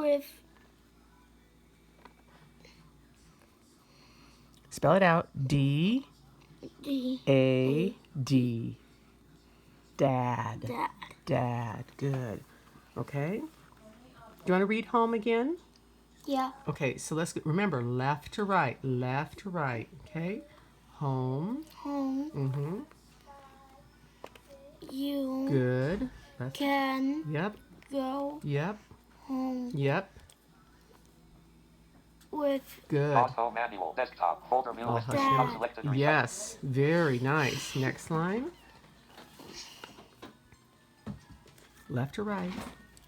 with Spell it out. D D A D. Dad. Dad. Dad. Good. Okay. Do you want to read home again? Yeah. Okay, so let's remember left to right. Left to right. Okay. Home. Home. Mm-hmm. You Good. can Yep. go Yep. home Yep. with Good. Auto manual desktop folder view list Dad. selected recycle. Yes. Very nice. Next line. Left to right.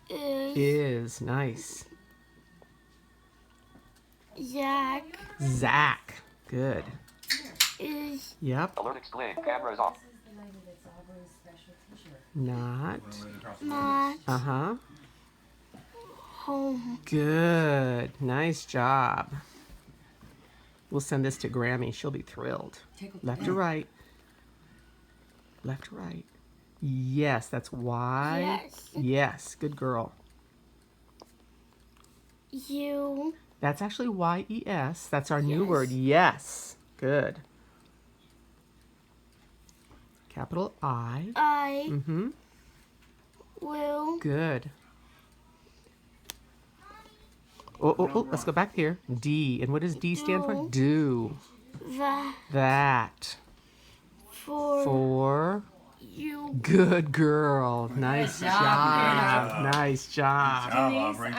is Nice. Zach Zach. Good. is Yep. Alert exclaim. Cameras off. Not. not Uh-huh. home. Good. Nice job. We'll send this to Grammy. She'll be thrilled. Left to right. Left to right. Yes, that's Y. Yes. Yes. Good girl. You That's actually Y-E-S. That's our new Yes. word. Yes. Good. Capital I. Mm-hmm. will Good. Oh, let's go back here. D. And what does D stand for? Do. That. For. you. Good girl. Nice job. Nice job. Good job, Aubrey.